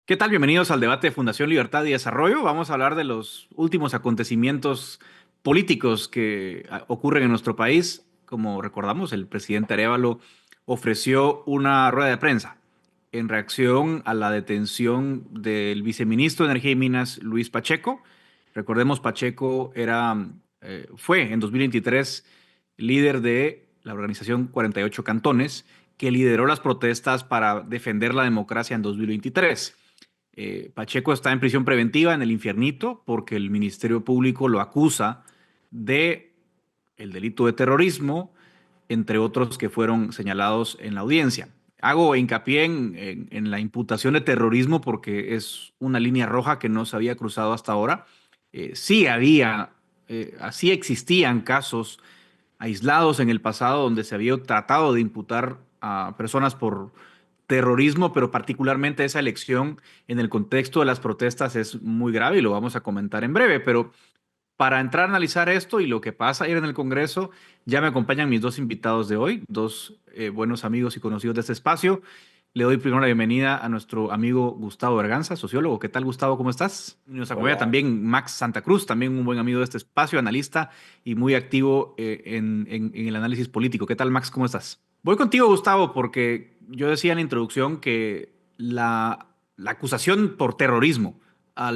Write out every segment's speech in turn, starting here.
¿Qué tal? Bienvenidos al debate de Fundación Libertad y Desarrollo. Vamos a hablar de los últimos acontecimientos políticos que ocurren en nuestro país. Como recordamos, el presidente Arévalo ofreció una rueda de prensa en reacción a la detención del viceministro de Energía y Minas, Luis Pacheco. Recordemos, Pacheco fue en 2023 líder de la organización 48 Cantones, que lideró las protestas para defender la democracia en 2023. Pacheco está en prisión preventiva en el Infiernito porque el Ministerio Público lo acusa de el delito de terrorismo, entre otros que fueron señalados en la audiencia. Hago hincapié en la imputación de terrorismo porque es una línea roja que no se había cruzado hasta ahora. Sí existían casos aislados en el pasado donde se había tratado de imputar a personas por terrorismo, pero particularmente esa elección en el contexto de las protestas es muy grave y lo vamos a comentar en breve, pero para entrar a analizar esto y lo que pasa ayer en el Congreso, ya me acompañan mis dos invitados de hoy, dos buenos amigos y conocidos de este espacio. Le doy primero la bienvenida a nuestro amigo Gustavo Berganza, sociólogo. ¿Qué tal, Gustavo? ¿Cómo estás? Nos acompaña Hola, también Max Santa Cruz, también un buen amigo de este espacio, analista y muy activo en el análisis político. ¿Qué tal, Max? ¿Cómo estás? Voy contigo, Gustavo, porque yo decía en la introducción que la acusación por terrorismo a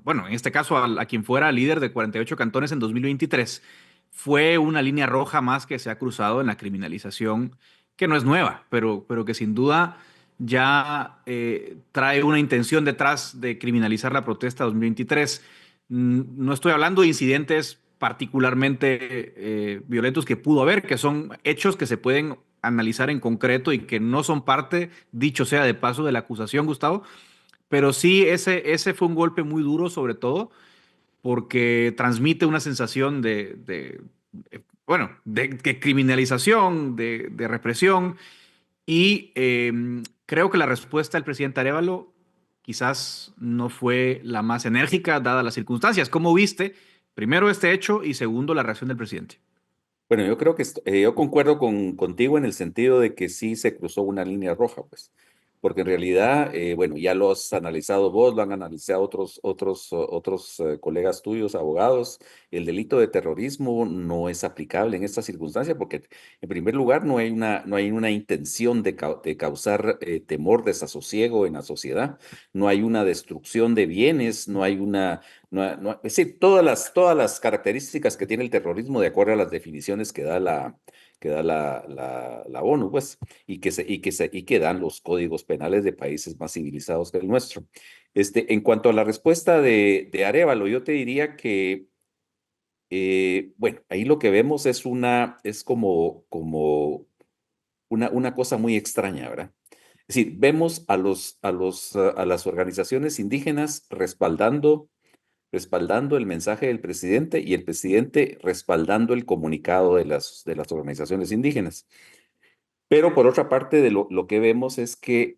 bueno, en este caso a quien fuera líder de 48 cantones en 2023, fue una línea roja más que se ha cruzado en la criminalización, que no es nueva, pero que sin duda ya trae una intención detrás de criminalizar la protesta 2023. No estoy hablando de incidentes particularmente violentos que pudo haber, que son hechos que se pueden analizar en concreto y que no son parte, dicho sea de paso, de la acusación, Gustavo, pero sí, ese fue un golpe muy duro, sobre todo porque transmite una sensación bueno, de criminalización, de represión. Y creo que la respuesta del presidente Arévalo quizás no fue la más enérgica, dadas las circunstancias. ¿Cómo viste, primero, este hecho y segundo, la reacción del presidente? bueno, yo creo que yo concuerdo contigo en el sentido de que sí se cruzó una línea roja, pues, porque en realidad, bueno, ya lo has analizado vos, lo han analizado otros colegas tuyos, abogados. El delito de terrorismo no es aplicable en esta circunstancia porque, en primer lugar, no hay una intención de causar temor, desasosiego en la sociedad, no hay una destrucción de bienes, es decir, todas las características que tiene el terrorismo de acuerdo a las definiciones que da la ONU, pues, y que dan los códigos penales de países más civilizados que el nuestro. En cuanto a la respuesta de Arévalo, yo te diría que, bueno, ahí lo que vemos es como una cosa muy extraña, ¿verdad? Es decir, vemos a las organizaciones indígenas respaldando el mensaje del presidente y el presidente respaldando el comunicado de las organizaciones indígenas. Pero por otra parte, lo que vemos es que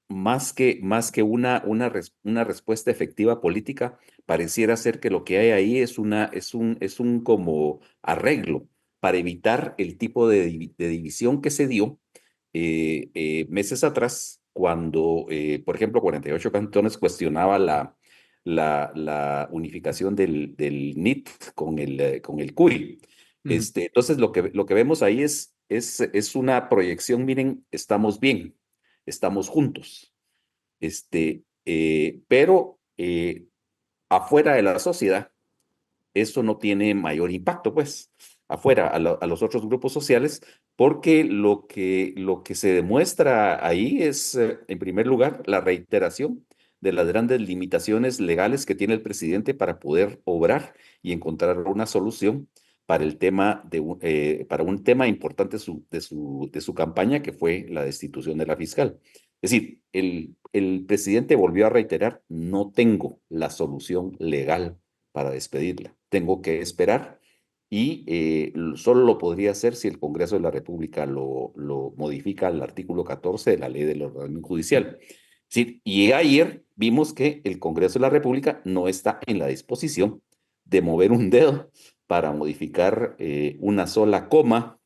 más que una respuesta efectiva política, pareciera ser que lo que hay ahí es un como arreglo para evitar el tipo de división que se dio meses atrás, cuando, por ejemplo, 48 cantones cuestionaba la unificación del NIT con el CURI. Ujú. Entonces, lo que vemos ahí es una proyección. Miren, estamos bien, estamos juntos, pero afuera de la sociedad eso no tiene mayor impacto, pues, afuera, a los otros grupos sociales, porque lo que se demuestra ahí es, en primer lugar, la reiteración de las grandes limitaciones legales que tiene el presidente para poder obrar y encontrar una solución para un tema importante de su campaña, que fue la destitución de la fiscal. Es decir, el presidente volvió a reiterar: no tengo la solución legal para despedirla. Tengo que esperar y solo lo podría hacer si el Congreso de la República lo modifica al artículo 14 de la Ley del Orden Judicial. Sí, y ayer vimos que el Congreso de la República no está en la disposición de mover un dedo para modificar una sola coma,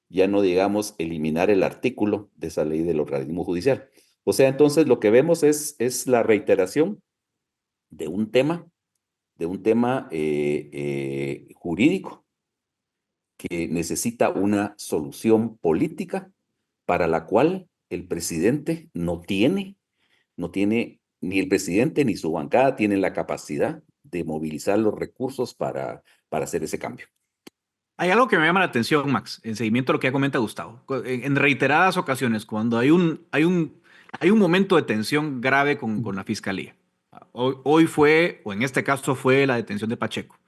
ya no digamos eliminar el artículo de esa ley del organismo judicial. O sea, entonces lo que vemos es la reiteración de un tema, jurídico que necesita una solución política para la cual el presidente no tiene, ni el presidente ni su bancada tienen la capacidad de movilizar los recursos para hacer ese cambio. Hay algo que me llama la atención, Max, en seguimiento a lo que ya comenta Gustavo. En reiteradas ocasiones, cuando hay un momento de tensión grave con la fiscalía. Hoy fue, o en este caso fue la detención de Pacheco,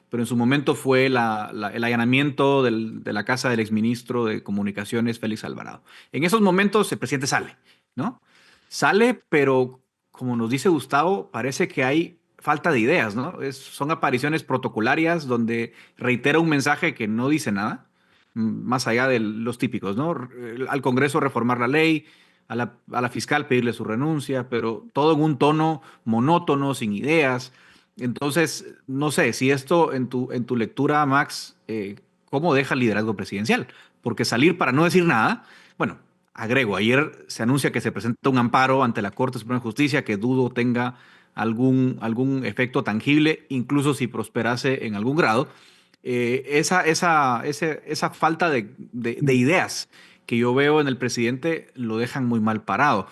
pero en su momento fue el allanamiento de la casa del exministro de Comunicaciones, Félix Alvarado. En esos momentos el presidente sale, ¿no? Sale, pero como nos dice Gustavo, parece que hay falta de ideas, ¿no? Son apariciones protocolarias donde reitera un mensaje que no dice nada, más allá de los típicos, ¿no? Al Congreso reformar la ley, a la fiscal pedirle su renuncia, pero todo en un tono monótono, sin ideas. Entonces, no sé si esto en tu lectura, Max, ¿cómo deja el liderazgo presidencial? Porque salir para no decir nada, bueno, agrego, ayer se anuncia que se presenta un amparo ante la Corte Suprema de Justicia que dudo tenga algún efecto tangible, incluso si prosperase en algún grado. Esa falta de ideas que yo veo en el presidente lo dejan muy mal parado.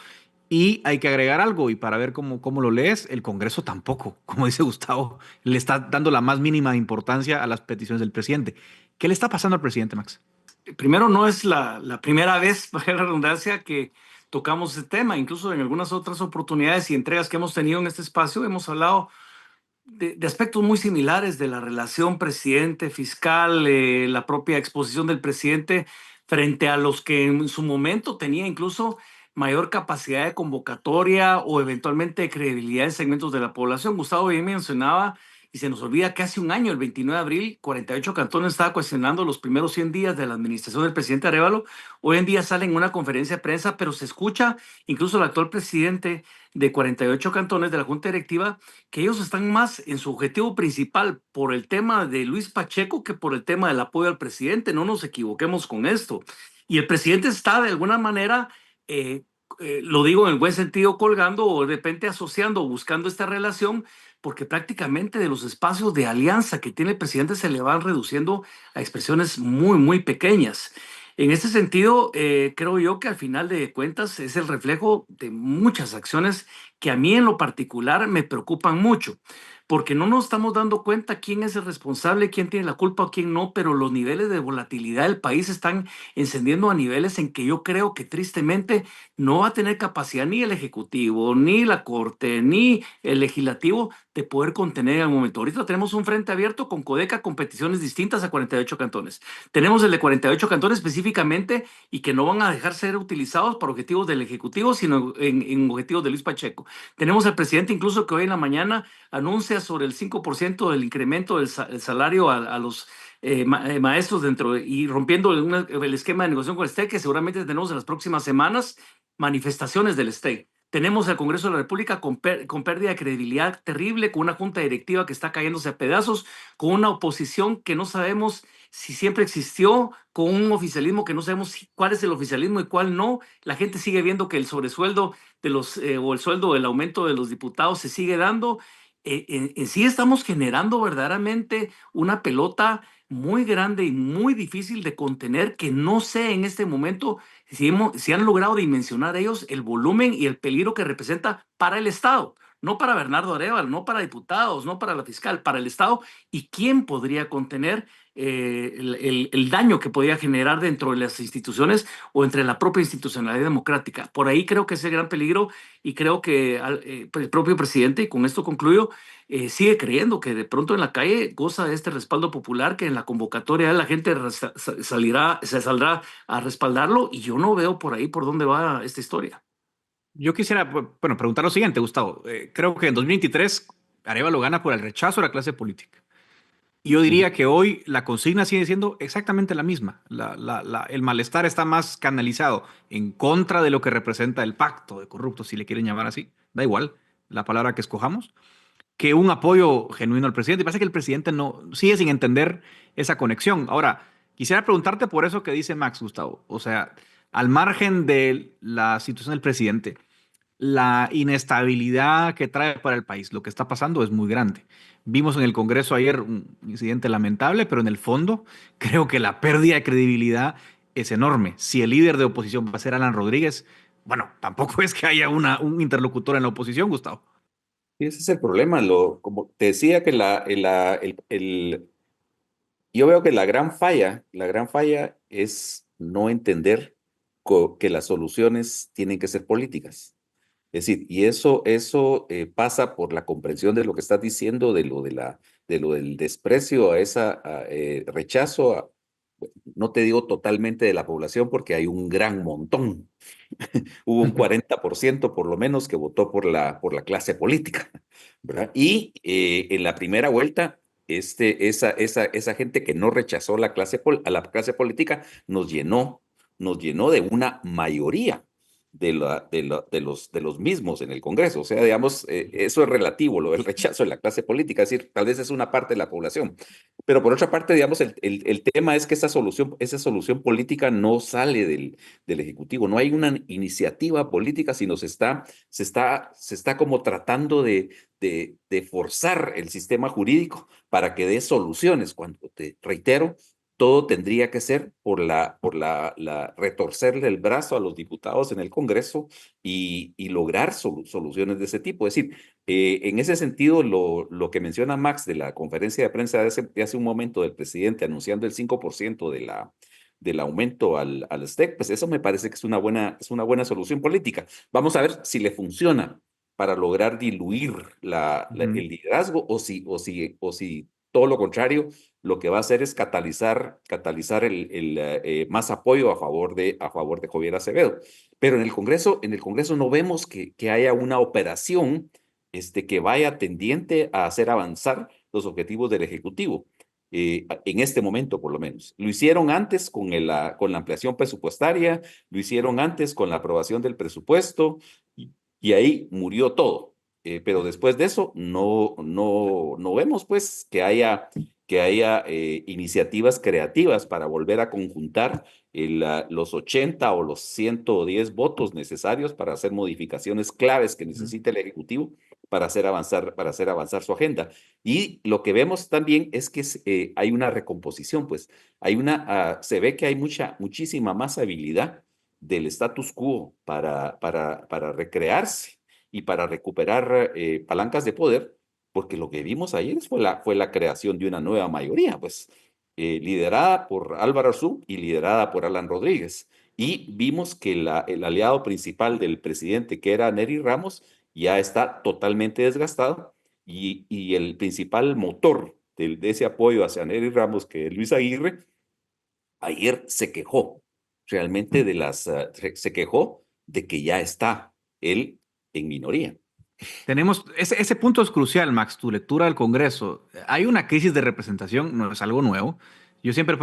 Y hay que agregar algo, y para ver cómo lo lees, el Congreso tampoco, como dice Gustavo, le está dando la más mínima importancia a las peticiones del presidente. ¿Qué le está pasando al presidente, Max? Primero, no es la primera vez, para la redundancia, que tocamos este tema. Incluso en algunas otras oportunidades y entregas que hemos tenido en este espacio, hemos hablado de aspectos muy similares de la relación presidente-fiscal, la propia exposición del presidente frente a los que en su momento tenía incluso mayor capacidad de convocatoria o eventualmente de credibilidad en segmentos de la población. Gustavo bien mencionaba, y se nos olvida que hace un año, el 29 de abril, 48 cantones estaba cuestionando los primeros 100 días de la administración del presidente Arévalo. Hoy en día sale en una conferencia de prensa, pero se escucha incluso el actual presidente de 48 cantones de la Junta Directiva que ellos están más en su objetivo principal por el tema de Luis Pacheco que por el tema del apoyo al presidente. No nos equivoquemos con esto. Y el presidente está de alguna manera, lo digo en el buen sentido, colgando o de repente asociando o buscando esta relación, porque prácticamente de los espacios de alianza que tiene el presidente se le van reduciendo a expresiones muy, muy pequeñas. En este sentido, creo yo que al final de cuentas es el reflejo de muchas acciones que a mí en lo particular me preocupan mucho, porque no nos estamos dando cuenta quién es el responsable, quién tiene la culpa o quién no, pero los niveles de volatilidad del país están encendiendo a niveles en que yo creo que tristemente no va a tener capacidad ni el Ejecutivo, ni la Corte, ni el Legislativo de poder contener en el momento. Ahorita tenemos un frente abierto con Codeca con peticiones distintas a 48 cantones. Tenemos el de 48 cantones específicamente y que no van a dejar ser utilizados para objetivos del Ejecutivo, sino en objetivos de Luis Pacheco. Tenemos al presidente incluso que hoy en la mañana anuncia sobre el 5% del incremento del salario a los maestros dentro y rompiendo el esquema de negociación con el STE, que seguramente tenemos en las próximas semanas manifestaciones del STE. Tenemos al Congreso de la República con pérdida de credibilidad terrible, con una junta directiva que está cayéndose a pedazos, con una oposición que no sabemos si siempre existió, con un oficialismo que no sabemos cuál es el oficialismo y cuál no. La gente sigue viendo que el sobresueldo o el sueldo, el aumento de los diputados se sigue dando. En sí estamos generando verdaderamente una pelota muy grande y muy difícil de contener, que no sé en este momento si han logrado dimensionar ellos el volumen y el peligro que representa para el Estado, no para Bernardo Arévalo, no para diputados, no para la fiscal, para el Estado, y quién podría contener el daño que podría generar dentro de las instituciones o entre la propia institucionalidad democrática. Por ahí creo que es el gran peligro, y creo que el propio presidente, y con esto concluyo, sigue creyendo que de pronto en la calle goza de este respaldo popular, que en la convocatoria la gente se saldrá a respaldarlo, y yo no veo por ahí por dónde va esta historia. Yo quisiera, bueno, preguntar lo siguiente, Gustavo. Creo que en 2023 Arevalo gana por el rechazo a la clase política. Y yo diría que hoy la consigna sigue siendo exactamente la misma. El malestar está más canalizado en contra de lo que representa el pacto de corruptos, si le quieren llamar así. Da igual la palabra que escojamos, que un apoyo genuino al presidente. Y parece que el presidente no sigue sin entender esa conexión. Ahora, quisiera preguntarte por eso que dice Max, Gustavo. O sea, al margen de la situación del presidente, la inestabilidad que trae para el país. Lo que está pasando es muy grande. Vimos en el Congreso ayer un incidente lamentable, pero en el fondo creo que la pérdida de credibilidad es enorme. Si el líder de oposición va a ser Alan Rodríguez, bueno, tampoco es que haya un interlocutor en la oposición, Gustavo. Y ese es el problema. Como te decía que yo veo que la gran falla es no entender que las soluciones tienen que ser políticas. Es decir, y eso pasa por la comprensión de lo que estás diciendo, de lo del desprecio a rechazo, no te digo totalmente de la población porque hay un gran montón. Hubo un 40% por lo menos que votó por la clase política, ¿verdad? Y en la primera vuelta, esa gente que no rechazó a la clase política nos llenó de una mayoría de los mismos en el Congreso. O sea, digamos, eso es relativo, lo del rechazo de la clase política, es decir, tal vez es una parte de la población. Pero por otra parte, digamos, el tema es que esa solución política no sale del Ejecutivo. No hay una iniciativa política, sino se está como tratando de forzar el sistema jurídico para que dé soluciones. Cuando te reitero, todo tendría que ser por retorcerle el brazo a los diputados en el Congreso y lograr soluciones de ese tipo. Es decir, en ese sentido, lo que menciona Max de la conferencia de prensa de hace un momento del presidente anunciando el 5% del aumento al STEC, pues eso me parece que es es una buena solución política. Vamos a ver si le funciona para lograr diluir el liderazgo o si todo lo contrario, lo que va a hacer es catalizar más apoyo a favor de Javier Acevedo. Pero en el Congreso no vemos que haya una operación que vaya tendiente a hacer avanzar los objetivos del Ejecutivo en este momento por lo menos. Lo hicieron antes con la ampliación presupuestaria, lo hicieron antes con la aprobación del presupuesto y ahí murió todo. Pero después de eso no vemos pues que haya iniciativas creativas para volver a conjuntar los 80 o los 110 votos necesarios para hacer modificaciones claves que necesita el Ejecutivo para hacer avanzar su agenda. Y lo que vemos también es que hay una recomposición, pues se ve que hay muchísima más habilidad del status quo para recrearse y para recuperar palancas de poder, porque lo que vimos ayer fue la creación de una nueva mayoría, pues liderada por Álvaro Arzú y liderada por Alan Rodríguez. Y vimos que el aliado principal del presidente, que era Nery Ramos, ya está totalmente desgastado y el principal motor de ese apoyo hacia Nery Ramos, que es Luis Aguirre, ayer se quejó realmente se quejó de que ya está él en minoría. Ese punto es crucial, Max, tu lectura del Congreso. Hay una crisis de representación, no es algo nuevo. Yo siempre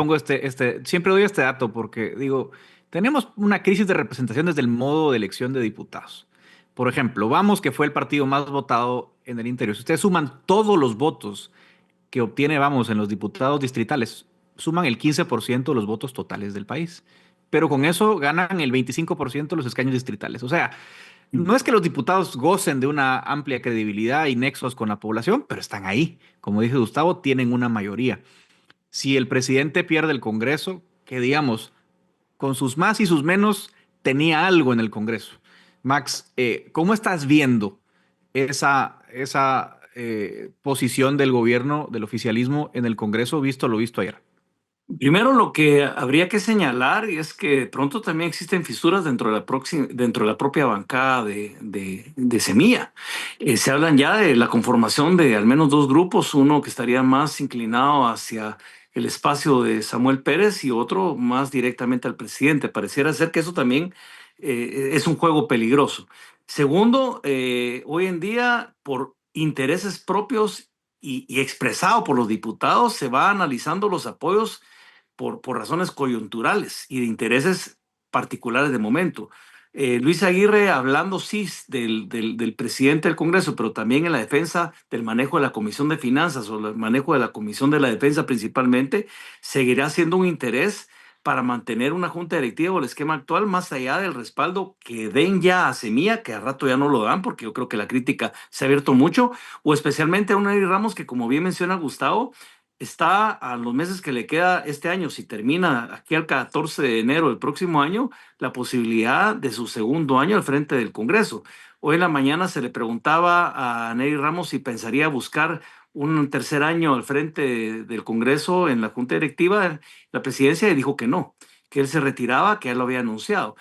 siempre doy este dato porque digo, tenemos una crisis de representación desde el modo de elección de diputados. Por ejemplo, Vamos, que fue el partido más votado en el interior. Si ustedes suman todos los votos que obtiene Vamos en los diputados distritales, suman el 15% de los votos totales del país. Pero con eso ganan el 25% de los escaños distritales. O sea, no es que los diputados gocen de una amplia credibilidad y nexos con la población, pero están ahí. Como dice Gustavo, tienen una mayoría. Si el presidente pierde el Congreso, que digamos, con sus más y sus menos, tenía algo en el Congreso. Max, ¿cómo estás viendo esa posición del gobierno, del oficialismo en el Congreso, visto lo visto ayer? Primero, lo que habría que señalar es que de pronto también existen fisuras dentro de la propia bancada de Semilla. Se hablan ya de la conformación de al menos dos grupos, uno que estaría más inclinado hacia el espacio de Samuel Pérez y otro más directamente al presidente. Pareciera ser que eso también es un juego peligroso. Segundo, hoy en día, por intereses propios y expresado por los diputados, se va analizando los apoyos por razones coyunturales y de intereses particulares de momento. Luis Aguirre hablando sí del presidente del Congreso, pero también en la defensa del manejo de la Comisión de Finanzas o el manejo de la Comisión de la Defensa principalmente, seguirá siendo un interés para mantener una junta directiva o el esquema actual, más allá del respaldo que den ya a Semilla, que a rato ya no lo dan, porque yo creo que la crítica se ha abierto mucho, o especialmente a un Neri Ramos que, como bien menciona Gustavo, está a los meses que le queda este año, si termina aquí al 14 de enero del próximo año, la posibilidad de su segundo año al frente del Congreso. Hoy en la mañana se le preguntaba a Neri Ramos si pensaría buscar un tercer año al frente del Congreso en la Junta Directiva, la presidencia, y dijo que no, que él se retiraba, que él lo había anunciado.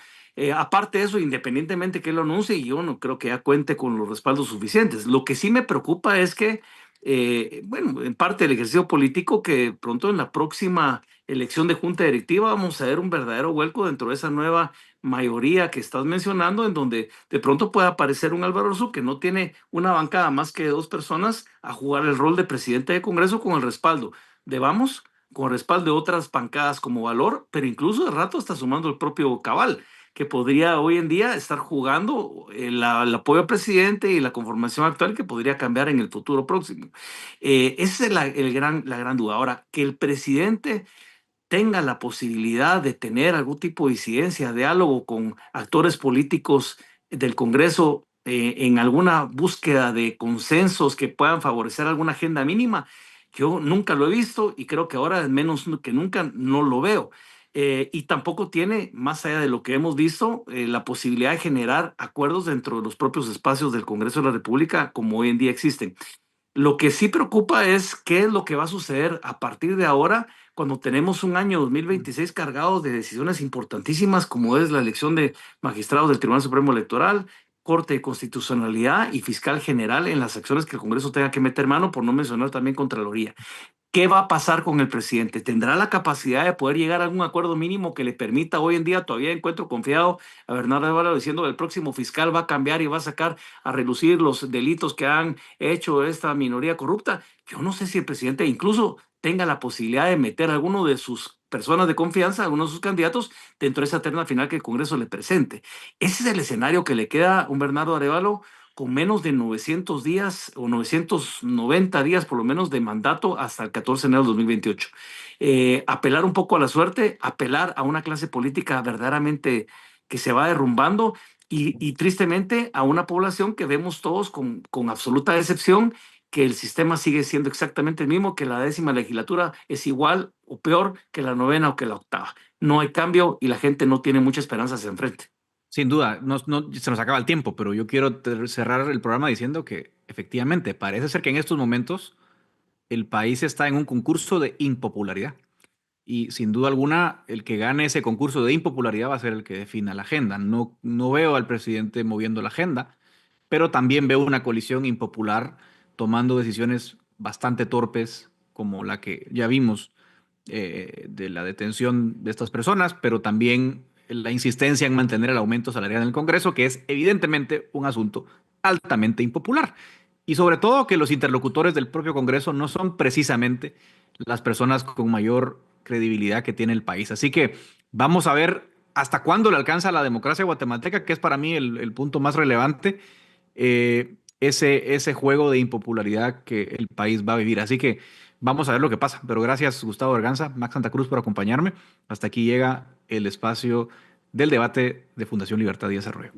Aparte de eso, independientemente que él lo anuncie, yo no creo que ya cuente con los respaldos suficientes. Lo que sí me preocupa es que, bueno, en parte del ejercicio político, que pronto en la próxima elección de junta directiva vamos a ver un verdadero vuelco dentro de esa nueva mayoría que estás mencionando, en donde de pronto puede aparecer un Álvaro Arzú que no tiene una bancada más que de 2 personas a jugar el rol de presidente de Congreso con el respaldo de Vamos, con el respaldo de otras bancadas como Valor, pero incluso de rato está sumando el propio Cabal, que podría hoy en día estar jugando el apoyo al presidente y la conformación actual que podría cambiar en el futuro próximo. Esa es la gran duda. Ahora, que el presidente tenga la posibilidad de tener algún tipo de incidencia, diálogo con actores políticos del Congreso en alguna búsqueda de consensos que puedan favorecer alguna agenda mínima, yo nunca lo he visto y creo que ahora menos que nunca no lo veo. Y tampoco tiene, más allá de lo que hemos visto, la posibilidad de generar acuerdos dentro de los propios espacios del Congreso de la República como hoy en día existen. Lo que sí preocupa es qué es lo que va a suceder a partir de ahora cuando tenemos un año 2026 cargado de decisiones importantísimas como es la elección de magistrados del Tribunal Supremo Electoral, Corte de Constitucionalidad y Fiscal General en las acciones que el Congreso tenga que meter mano, por no mencionar también Contraloría. ¿Qué va a pasar con el presidente? ¿Tendrá la capacidad de poder llegar a algún acuerdo mínimo que le permita hoy en día? Todavía encuentro confiado a Bernardo Álvaro diciendo que el próximo fiscal va a cambiar y va a sacar a relucir los delitos que han hecho esta minoría corrupta. Yo no sé si el presidente incluso tenga la posibilidad de meter a alguno de sus personas de confianza, a alguno de sus candidatos, dentro de esa terna final que el Congreso le presente. Ese es el escenario que le queda a un Bernardo Arévalo con menos de 900 días o 990 días por lo menos de mandato hasta el 14 de enero de 2028. Apelar un poco a la suerte, apelar a una clase política verdaderamente que se va derrumbando y tristemente a una población que vemos todos con absoluta decepción que el sistema sigue siendo exactamente el mismo, que la 10ª legislatura es igual o peor que la 9ª o que la 8ª. No hay cambio y la gente no tiene mucha esperanza hacia enfrente. Sin duda, se nos acaba el tiempo, pero yo quiero cerrar el programa diciendo que efectivamente parece ser que en estos momentos el país está en un concurso de impopularidad. Y sin duda alguna, el que gane ese concurso de impopularidad va a ser el que defina la agenda. No veo al presidente moviendo la agenda, pero también veo una coalición impopular tomando decisiones bastante torpes, como la que ya vimos de la detención de estas personas, pero también la insistencia en mantener el aumento salarial en el Congreso, que es evidentemente un asunto altamente impopular. Y sobre todo que los interlocutores del propio Congreso no son precisamente las personas con mayor credibilidad que tiene el país. Así que vamos a ver hasta cuándo le alcanza a la democracia guatemalteca, que es para mí el punto más relevante, ese juego de impopularidad que el país va a vivir. Así que vamos a ver lo que pasa. Pero gracias, Gustavo Berganza, Max Santa Cruz, por acompañarme. Hasta aquí llega el espacio del debate de Fundación Libertad y Desarrollo.